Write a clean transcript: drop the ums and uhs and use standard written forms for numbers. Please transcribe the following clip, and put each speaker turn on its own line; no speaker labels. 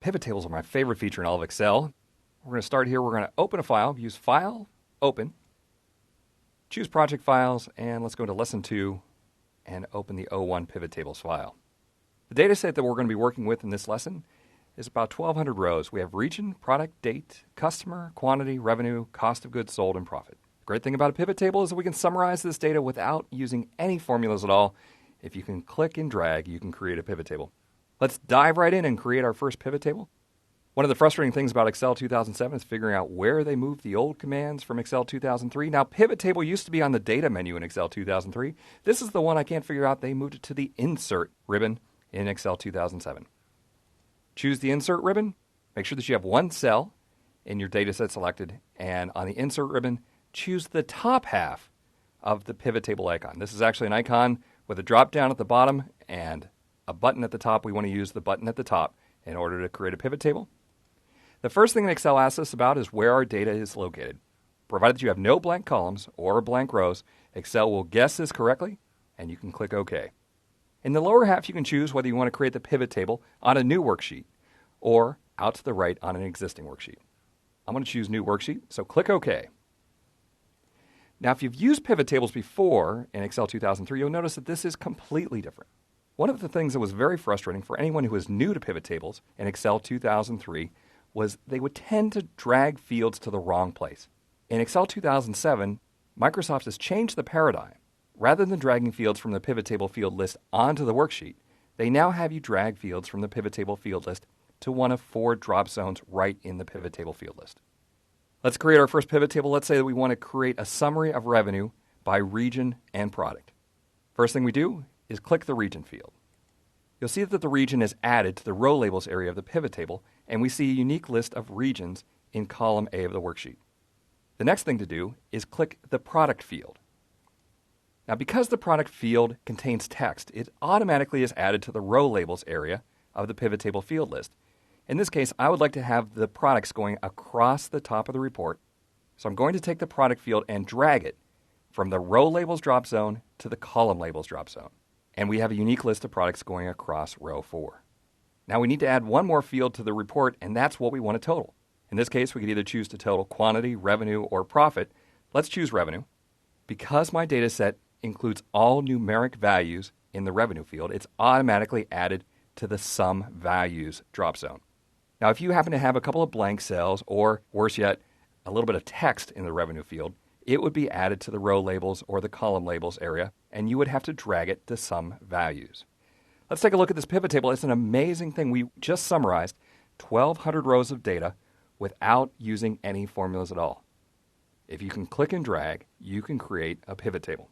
Pivot tables are my favorite feature in all of Excel. We're going to start here. We're going to open a file, use File, Open, choose Project Files, and let's go to Lesson 2 and open the 01 Pivot Tables file. The data set that we're going to be working with in this lesson is about 1,200 rows. We have region, product, date, customer, quantity, revenue, cost of goods sold, and profit. The great thing about a pivot table is that we can summarize this data without using any formulas at all. If you can click and drag, you can create a pivot table. Let's dive right in and create our first pivot table. One of the frustrating things about Excel 2007 is figuring out where they moved the old commands from Excel 2003. Now, pivot table used to be on the data menu in Excel 2003. This is the one I can't figure out. They moved it to the Insert ribbon in Excel 2007. Choose the Insert ribbon. Make sure that you have one cell in your data set selected. And on the Insert ribbon, choose the top half of the pivot table icon. This is actually an icon with a drop down at the bottom and a button at the top. We want to use the button at the top in order to create a pivot table. The first thing that Excel asks us about is where our data is located. Provided that you have no blank columns or blank rows, Excel will guess this correctly, and you can click OK. In the lower half, you can choose whether you want to create the pivot table on a new worksheet or out to the right on an existing worksheet. I'm going to choose New Worksheet, so click OK. Now, if you've used pivot tables before in Excel 2003, you'll notice that this is completely different. One of the things that was very frustrating for anyone who was new to pivot tables in Excel 2003 was they would tend to drag fields to the wrong place. In Excel 2007, Microsoft has changed the paradigm. Rather than dragging fields from the pivot table field list onto the worksheet, they now have you drag fields from the pivot table field list to one of 4 drop zones right in the pivot table field list. Let's create our first pivot table. Let's say that we want to create a summary of revenue by region and product. First thing we do is click the region field. You'll see that the region is added to the row labels area of the pivot table, and we see a unique list of regions in column A of the worksheet. The next thing to do is click the product field. Now, because the product field contains text, it automatically is added to the row labels area of the pivot table field list. In this case, I would like to have the products going across the top of the report, so I'm going to take the product field and drag it from the row labels drop zone to the column labels drop zone. And we have a unique list of products going across row 4. Now we need to add one more field to the report, and that's what we want to total. In this case, we could either choose to total quantity, revenue, or profit. Let's choose revenue. Because my data set includes all numeric values in the revenue field, it's automatically added to the sum values drop zone. Now, if you happen to have a couple of blank cells, or worse yet, a little bit of text in the revenue field, it would be added to the row labels or the column labels area, and you would have to drag it to sum values. Let's take a look at this pivot table. It's an amazing thing. We just summarized 1,200 rows of data without using any formulas at all. If you can click and drag, you can create a pivot table.